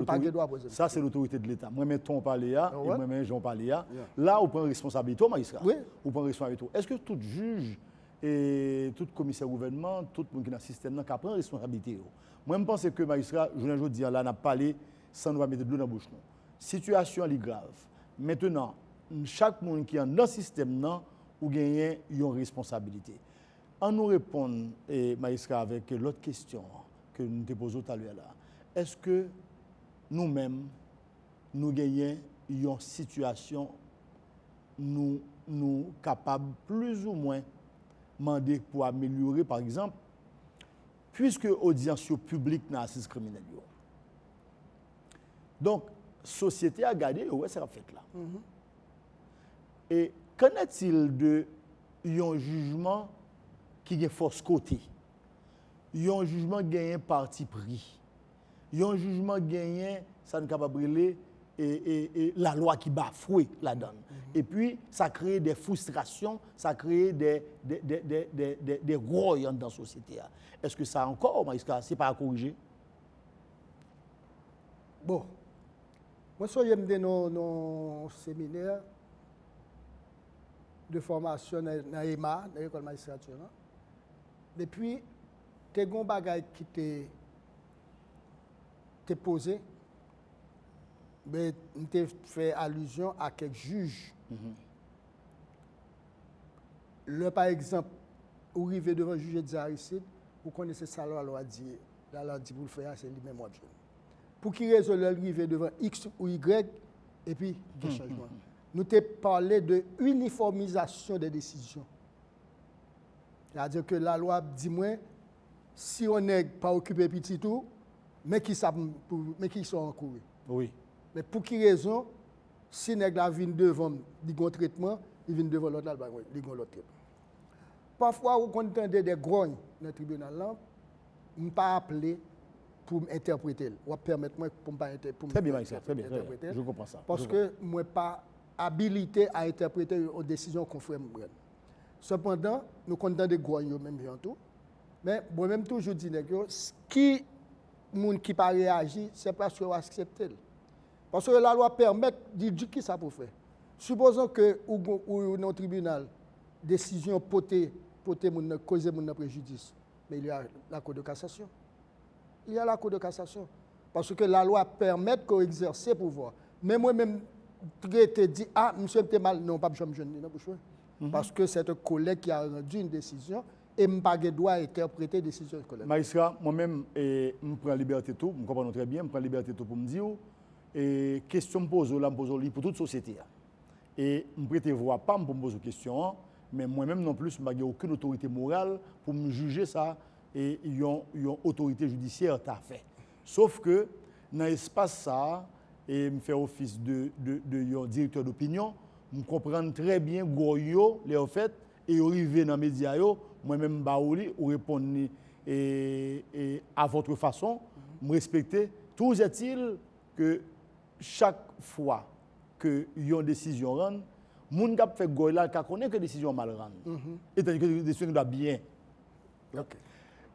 l'autorité de l'État. Moi même ton parler et moi même Jean parler là on prend responsabilité magistrat. Oui. On prend responsabilité. Est-ce que tout juge et tout commissaire gouvernement, tout le monde qui est dans le système qui prend responsabilité? Moi je pense que magistrat, je dis là n'a parlé sans nous mettre de l'eau dans la bouche. Situation est grave. Maintenant, chaque monde qui est dans le système ou gagner une responsabilité. En nous répondre, Maïsra, avec l'autre question que nous te posons tout à l'heure là, est-ce que nous-mêmes, nous gagnons une situation, nous capables plus ou moins demander pour améliorer, par exemple, puisque l'audience publique dans l'assise criminelle. Donc, la société a gardé, ouais, c'est la fête là. Et qu'en est-il de un jugement qui a force côté? Un jugement gagné parti pris. Un jugement gagné, ça ne peut pas brûler et la loi qui bafouée la donne. Et puis, ça crée des frustrations, ça crée des rois dans la société. Est-ce que ça encore, Maïska, c'est pas à corriger? Bon, moi, je suis dans nos séminaires de formation dans l'EMA, dans l'école magistrature. Depuis, tu as des bagages qui t'es posé, mais tu fait allusion à quelques juges. Le, par exemple, vous arrivez devant le juge de Aristide, vous connaissez ça, la loi dit pour le faire, c'est lui-même. Pour qu'il résolve l'arrivée devant X ou Y, et puis, des changements. Nous t'ai parlé de uniformisation des décisions. C'est-à-dire que la loi dit moi, si on n'est pas occupé petit tout, mais qui sont en cours. Oui. Mais pour quelle raison, si nèg la vient devant un traitement, il vient devant l'autre traitement. Parfois, vous entendez des grognes dans le tribunal là, on pas appelé pour m'interpréter. Ou permettre moi pour me Très bien, Maïssa, très bien. Je comprends ça. Parce que moi pas habilité à interpréter une décision qu'on fait. Cependant, nous comptons des goyons même bientôt. Mais moi-même toujours dis que qui moun qui pas réagir, c'est parce qu'on accepter. Parce que la loi permet de dire qui ça pour faire. Supposons que ou dans le tribunal décision porter causer mon préjudice, mais il y a la Cour de cassation. Il y a la Cour de cassation parce que la loi permet qu'on exerce ses pouvoirs. Mais moi-même traité dit monsieur était mal, non pas jamais jeune parce que c'est un collègue qui a rendu une décision et je n'ai pas le droit d'interpréter la décision du collègue. Maïsra, moi-même, je prends la liberté tout, je comprends très bien, je prends la liberté tout pour me dire, et question me pose, là, me pose pour toute société. Et je ne prête voix pas pour me poser question, mais moi-même non plus, je n'ai aucune autorité morale pour me juger ça, et il y a une autorité judiciaire qui a fait. Sauf que dans l'espace ça, et me faire office de directeur d'opinion, je comprends très bien Goyo, les fait, et arrivé dans les médias, moi-même, Baouli, ou répondre à votre façon, me respecter. Toujours est-il que chaque fois que y a une décision rende, moun qui fait Goyo qui connaît que la décision mal rende. Et tandis que la décision doit bien. Okay.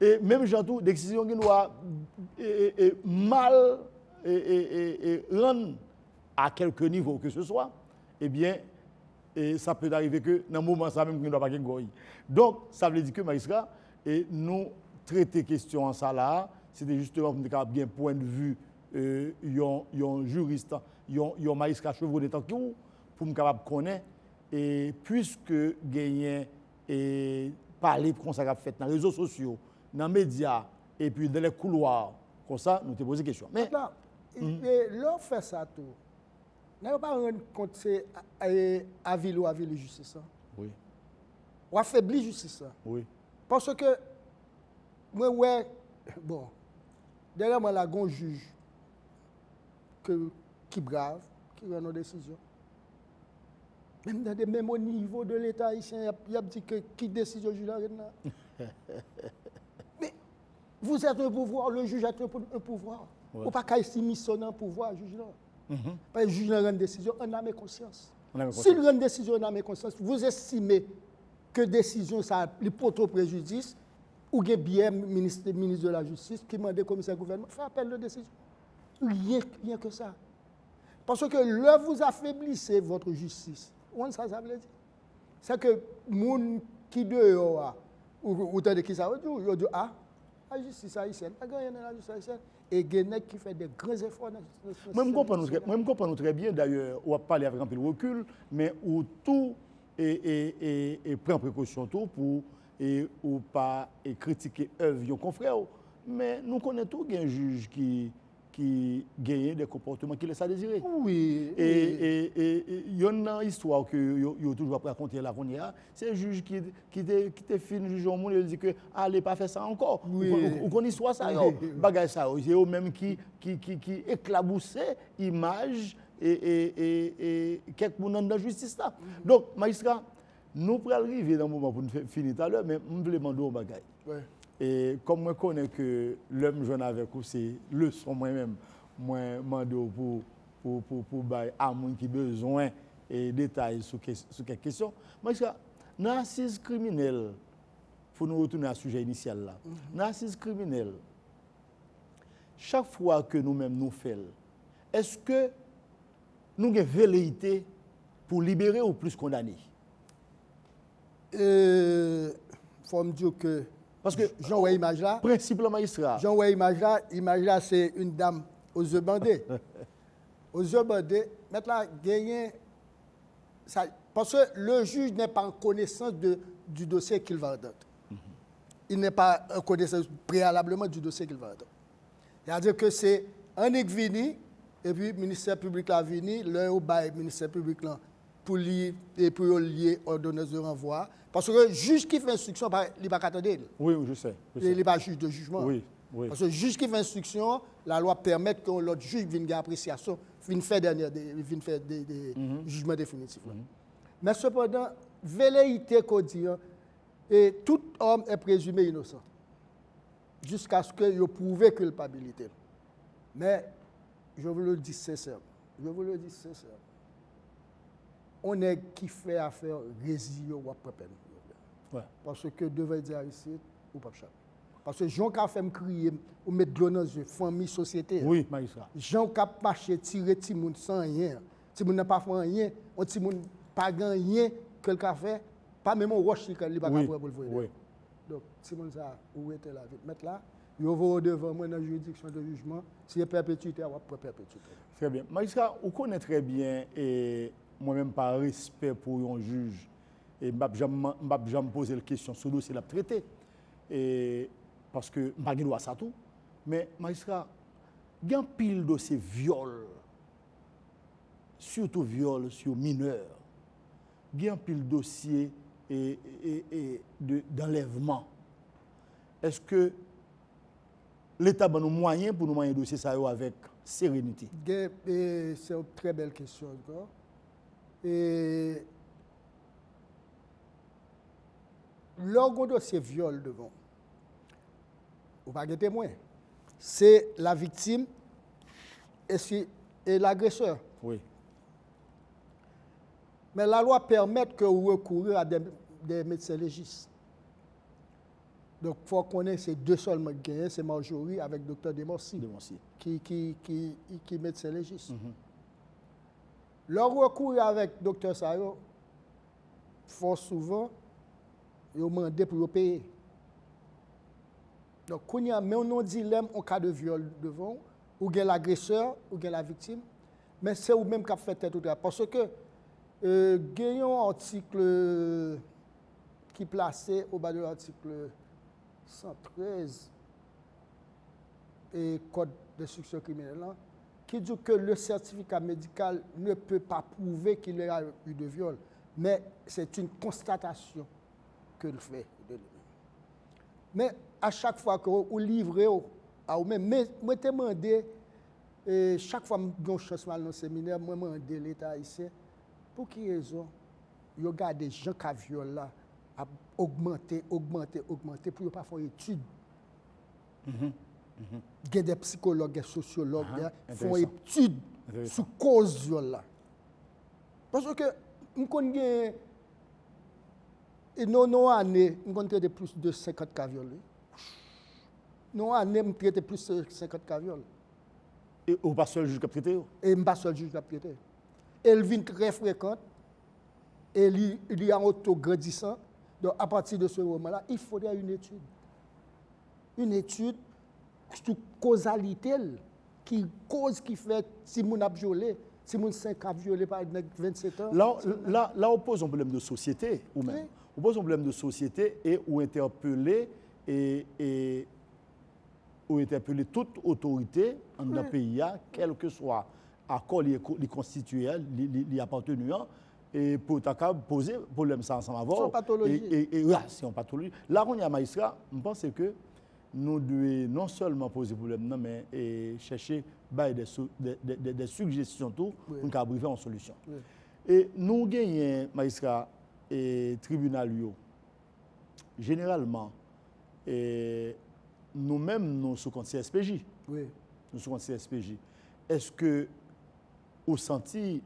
Et même j'entends des décisions qui doivent mal rendre à quelque niveau que ce soit, eh bien, et ça peut arriver que dans le moment ça même, qu'on ne doit pas gagner. Donc, ça veut dire que, Maïsra, et nous traiter question en ça là, c'était justement pour nous bien point de vue, un juriste, un Maïsra chevronné tant que pour nous capable connaître, et puisque gagner et parler comme ça qu'a fait dans les réseaux sociaux, dans les médias, et puis dans les couloirs, comme ça, nous te posons des questions. Mais là, l'on fait ça tout. N'a pas rendre compte c'est à ville ou à ville justice. Oui. Ou affaiblir justice. Oui. Parce que moi ouais bon derrière moi là gon juge qui brave, qui rend nos décisions. Même au niveau de l'État haïtien, il y a dit que qui décision juge là. Mais vous êtes un pouvoir, le juge est un pouvoir. Ouais. Ou pas qu'à missionner un pouvoir juge là. Parce que le juge rend une décision en âme et conscience. S'il rend une décision en âme et conscience, vous estimez que décision ça lui porte au préjudice, ou bien ministre de la Justice qui demande au commissaire gouvernement, fait appel de décision. Rien que ça. Parce que là, vous affaiblissez votre justice. Ça veut dire. C'est que les gens qui dehors, ou de qui ça veut dire, la justice haïtienne, la justice haïtienne. Et Guénec qui fait des grands efforts dans la justice. Moi, je comprends très bien, d'ailleurs, on va parler avec un peu de recul, mais où tout et prend précaution tout pour ou pas critiquer œuvre de confrères. Mais nous connaissons tous un juge qui gagne des comportements qui laissent à désirer. Oui. Et il y a une histoire que vous toujours raconter là qu'on y a. C'est un juge qui te fait un juge au monde et il dit que allez pas faire ça encore. Oui. Ou qu'on histoire ça yo. Bagay ça yo. C'est eux même qui éclabousser image et quelques monde dans la justice là. Donc magistrat, nous pour arriver dans le moment pour nous finir tout à l'heure, mais je voulais demander un bagay. Et comme je connais que l'homme jeune avec vous, c'est leçon moi-même, moi demande pour à moun qui besoin et détails sur quelques questions. Moi, dans l'assise criminelle, pour nous retourner à sujet initial là, dans l'assise criminelle, chaque fois que nous-mêmes nous faisons, est-ce que nous avons velléité pour libérer ou plus condamner? Il faut me dire que parce que Jean ouais image là. Principe magistrat. Jean ouais image là c'est une dame aux yeux bandés. Aux yeux bandés, maintenant gagner ça parce que le juge n'est pas en connaissance du dossier qu'il va entendre. Il n'est pas en connaissance préalablement du dossier qu'il va entendre. C'est-à-dire que c'est un vini et puis le ministère public là vini, le au bail ministère public là pour lier ordonnance de renvoi. Parce que le juge qui fait instruction, il n'est pas attendé. Oui, je sais. Il n'est pas juge de jugement. Oui. Parce que le juge qui fait instruction, la loi permet que l'autre juge vienne faire appréciation, vienne faire des jugements définitifs. Mais cependant, velléité qu'on dit, et tout homme est présumé innocent. jusqu'à ce que vous prouvez culpabilité. Mais je vous le dis sincèrement. On est qui fait affaire résilier ou après peine. Ouais. Parce que devait dire ici, ou pas chaque. Parce que Jean qui a fait me crier, ou mettre de l'eau dans les famille, société. Oui, magistrat. Jean qui a marché, tiré tout le monde sans rien. Si moun n'a pas fait rien, on ti moun pas rien que le fait, pas même au roche qui li pas capable pour le voir. Oui. Donc si moun ça où était la vie mettre là, yo va devant moi dans la juridiction de jugement, si est perpétuité ou pas perpétuité. Très bien. Magistrat, vous connaissez très bien et moi-même par respect pour un juge et m'ap jamais poser la question sur le dossier la traité et parce que m'a droit ça tout mais magistrat il y a un pile dossier viol surtout viol sur mineur il y a un pile dossier d'enlèvement est-ce que l'État a nos moyens pour nous manier dossier ça avec sérénité? C'est une très belle question encore. Et l'organe dossier viol devant, ou pas de témoin, c'est la victime et l'agresseur. Oui. Mais la loi permet que vous recourez à des médecins légistes. Donc, il faut connaître ces deux seulement gagnants, c'est Marjorie avec le docteur Demorcy, qui est médecin légiste. Leur recours avec le docteur Sayo, fort souvent, ils ont demandé pour payer. Donc, quand il y a un dilemme en cas de viol devant, ou bien l'agresseur, ou bien la victime, mais c'est vous même qui a fait tête au travail. Parce que, il y a un article qui est placé au bas de l'article 113 et Code d'instruction criminelle, qui dit que le certificat médical ne peut pas prouver qu'il y a eu de viol, mais c'est une constatation que le fait de lui-même. Mais à chaque fois que vous livrez à vous-même, mais moi je demandé, chaque fois que je suis chance dans le séminaire, je demande l'État ici, pour quelle raison il y a des gens qui ont violé là, à augmenter, pour ne pas faire études. Il y a des psychologues, des sociologues qui font études sur cause de viol là. Parce que nous connaissons non année, nous traité plus de 50 cas violés. Non année, nous traité plus de 50 cas violés. Et ou pas seul juge qui a traité? Et pas seul juge qui a traité. Elle vient très fréquente et il y a un auto-grandissant. Donc, à partir de ce moment-là, il faudrait une étude. Une étude sur causalité, qui cause qui fait si mon a violé, si mon 5 a violé par 27 ans. Là, on pose un problème de société, ou même. Oui. On pose un problème de société et ou interpeller toute autorité dans le pays, quel que soit accord les constitutionnel, les appartenants, et pour poser problème ça ensemble avant. C'est pathologie. Et c'est une pathologie. Là, on y a magistrat, je pense que nous devons non seulement poser problème, mais chercher des suggestions tout pour arriver en solution. Oui. Et nous gagnons, magistrat, et tribunal, généralement, nous-mêmes, nous sommes contre CSPJ. Oui. Nous sommes contre CSPJ. Est-ce que, au senti,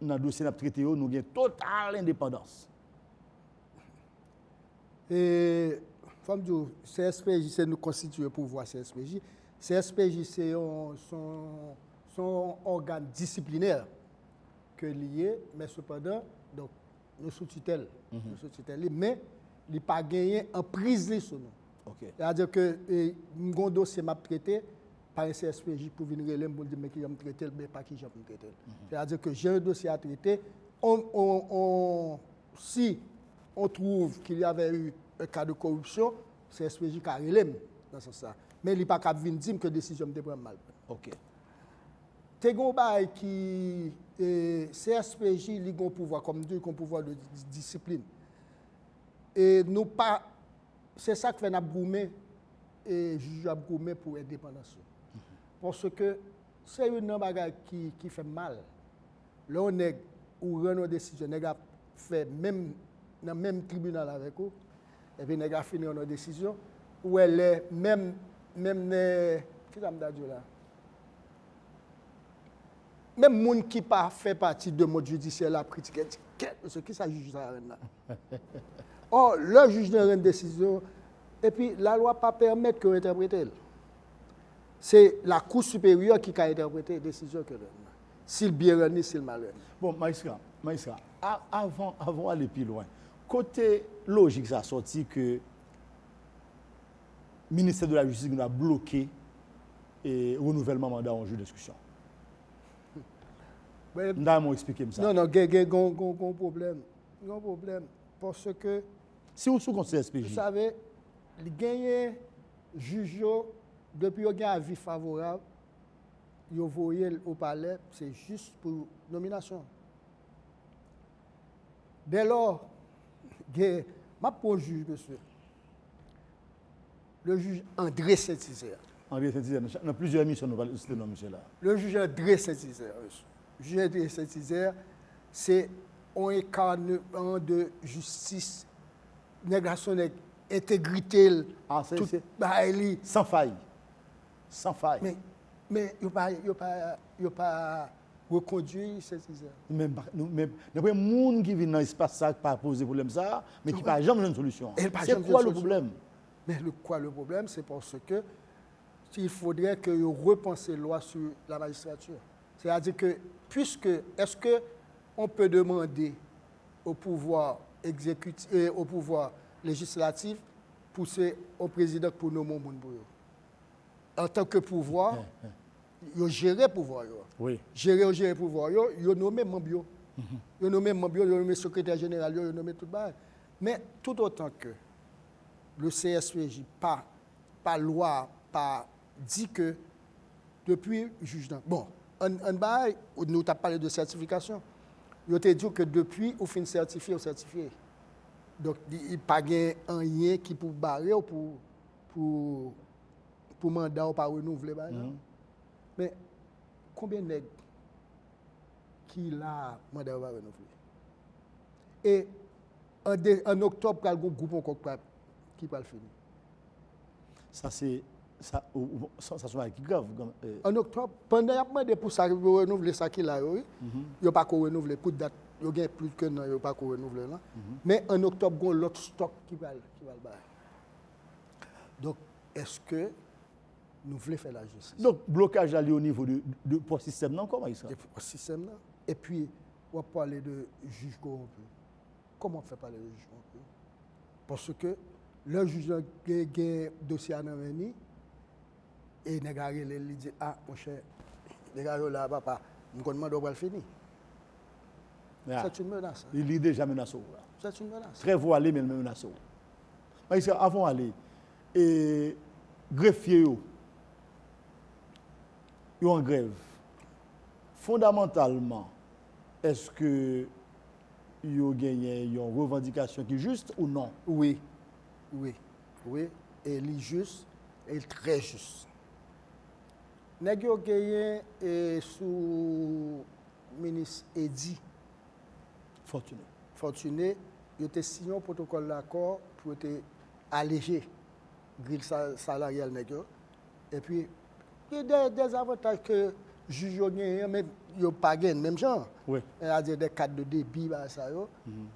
dans le dossier traité, nous avons totale indépendance? Et, comme je dis, CSPJ, c'est nous constituer pour voir CSPJ. CSPJ, c'est son organe disciplinaire que lié, mais cependant, donc, nous sous tutelle. Nous sous tutelle, mais il n'a pas gagné en prise sur nous. Okay. C'est-à-dire que mon dossier m'a traité par un CSPJ pour venir relève pour dire que j'aime traiter, mais pas qui j'aime traiter. C'est-à-dire que j'ai un dossier à traiter. Si on trouve qu'il y avait eu un cas de corruption, CSPJ a relève dans ce sens. Mais il n'est pas capable de dire que la décision me prend mal. Ok. Tegonba qui CSPJ a un pouvoir comme Dieu, un pouvoir de discipline. Et nous pas, c'est ça que fait Nabgoumé et juge Nabgoumé pour l'indépendance. Parce que c'est une bagarre qui fait mal. Là, on est ou rend nos décisions, on a fait même dans le même tribunal avec vous, et puis on a fini nos décisions, où elle est même qui ça me dit là? Même gens qui pas fait partie de mode judiciaire la critiquer, ce qui ça juge ça là. Or, le juge n'a une décision et puis la loi pas permettre que interpréter. C'est la Cour supérieure qui a interprété la décision que donne. S'il bien rené, s'il mal rené. Bon, Maïsra, avant d'aller plus loin, côté logique, ça a sorti que le ministère de la Justice a bloqué le renouvellement mandat en juge de discussion. Vous expliquer ça. Non, il y a un problème. Il y a un problème. Parce que, si vous sous-conseillez SPJ, vous savez, il y a un juge, depuis qu'il y a un avis favorable, il a envoyé au palais, c'est juste pour nomination. Dès lors, je prends le juge, monsieur. Le juge André Saint-Hilaire. André Saint-Hilaire, dans plusieurs missions, nous parlons de ce nom-là. Le juge André Saint-Hilaire, monsieur. Le juge André Saint-Hilaire, c'est un incarnement de justice, négation d'intégrité, sans faille. Sans faille. Mais il n'y a pas reconduit Saint-Hilaire. Même les gens qui viennent dans l'espace ça pas poser problème ça, mais qui n'ont jamais une solution. C'est quoi le problème? Mais le problème, c'est parce que il faudrait que vous repensiez la loi sur la magistrature. C'est-à-dire que, est-ce qu'on peut demander au pouvoir exécutif, au pouvoir législatif, pousser au président pour nommer mon boulot? En tant que pouvoir, il gère le pouvoir. Oui. Gérer le pouvoir, il nomme membre. Il nomme membre, il nomme secrétaire général, il nomme tout le monde. Mais tout autant que le CSPJ, par loi, pas dit que depuis juge. Bon, nous avons parlé de certification. Il a dit que depuis, on fin certifié. Donc, il n'y a pas rien qui peut barrer ou pour mandat ou pas renouveler. Mais combien de nègres qui l'a mandat va renouveler? Et en octobre, il y a un groupe qui va le finir. Ça, c'est qui grave. En octobre, pendant qu'il a demandé pour ça, renouveler ça qu'il a, il n'a pas renouveler pour date. Il y a plus que non, il n'a pas renouveler. Mais en octobre, il y a l'autre stock qui va le bailler. Donc, est-ce que nous voulons faire la justice? Donc, blocage au niveau de post-système, non? Comment il sera? De post-système, là. Et puis, on va parler de juge corrompu. Comment on fait parler de juge corrompu? Parce que le juge a un dossier à Nameni et il dit, ah, mon cher, les gars, là, papa, nous demandons de le finir. C'est une menace. Il est déjà menacé. C'est une menace. Très voilé, mais menacé. Mais avant d'aller, et greffier, ils ont en grève. Fondamentalement, est-ce que ils ont gagné une revendication qui est juste ou non? Oui. Et il est juste et très juste. Nous avons gagné sous le ministre Edi Fortuné, il a signé un protocole d'accord pour alléger la grille salariale. Et puis, il y a des avantages que les juges ont gagnés, mais ils n'ont pas gagné, même genre. Oui. C'est-à-dire des cadres de débit,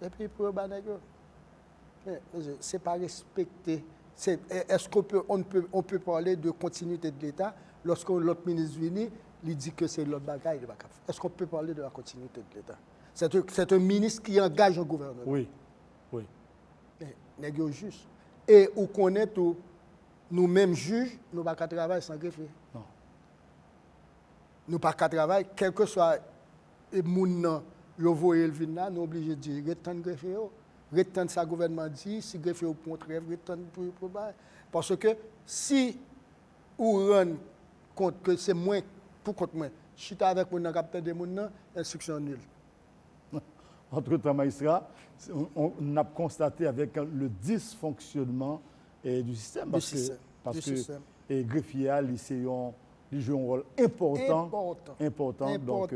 et puis pour les c'est pas respecté. Est-ce qu'on peut parler de continuité de l'État lorsque l'autre ministre vient, il dit que c'est l'autre bagaille? Est-ce qu'on peut parler de la continuité de l'État? C'est un ministre qui engage un gouvernement. Oui. Mais juste. Et on connaît tout, nous-mêmes juges, nous ne pouvons pas travailler sans greffier. Non. Nous ne pouvons pas travailler, quel que soit le monde, nous sommes obligés de dire, retendre greffier. Retendre ça, le gouvernement dit, si greffier pour trêve, retendre pour parce que si on rend compte que c'est moins pour compte moins, je suis avec mon capteur de mon instruction nulle. Entre-temps, magistrat, on a constaté avec le dysfonctionnement du système. Parce que les greffiers, ils jouent un rôle important. Donc,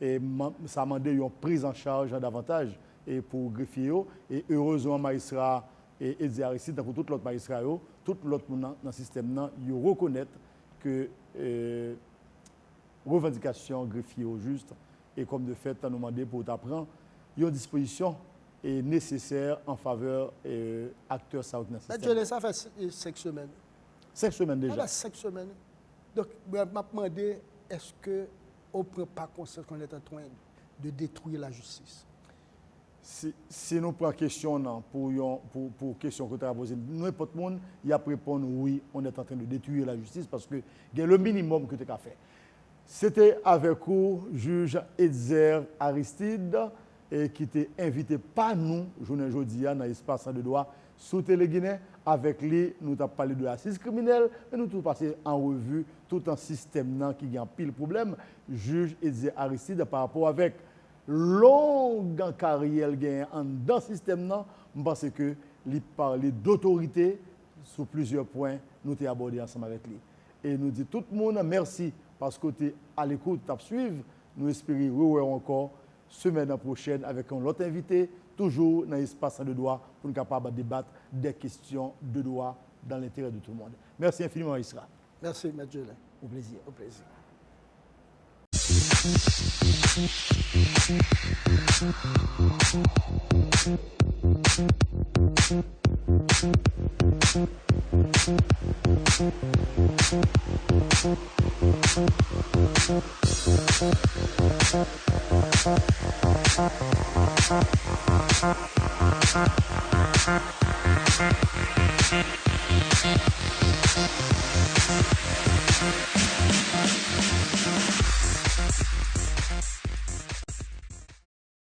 et ça a demandé une prise en charge davantage pour greffiers. Et heureusement, magistrat et Edi Aristide, pour tout l'autre magistrat, tout l'autre monde dans le système, ils reconnaissent que revendication greffier au juste et comme de fait, tu as demandé pour t'apprendre, il y a une disposition nécessaire en faveur acteurs ça dans le système. Mais ça fait 5 semaines. 5 semaines déjà. Ça fait 5 semaines. Donc, je me demandé, est-ce qu'on ne prend pas conscience qu'on est en train de détruire la justice? Si nous prenons question pour question que tu as posée, n'importe qui il a répondre oui, on est en train de détruire la justice parce que c'est le minimum que tu as fait. C'était avec vous, juge Edzer Aristide, qui était invité par nous, journée aujourd'hui, dans l'espace de droit, sous Télé-Guinée. Avec lui, nous avons parlé de l'assise criminelle, et nous avons passé en revue tout un système qui a pile problème. Juge Edzer Aristide, par rapport avec longue carrière dans le système, je pense que lui parler d'autorité sur plusieurs points, nous avons abordé ensemble avec lui. Et nous disons tout le monde merci parce que tu es à l'écoute, tu as suivi. Nous espérons revoir encore semaine prochaine avec un autre invité, toujours dans l'espace de droit pour nous capables de débattre des questions de droit dans l'intérêt de tout le monde. Merci infiniment, Isra. Merci, M. Julien. Au plaisir. Au plaisir.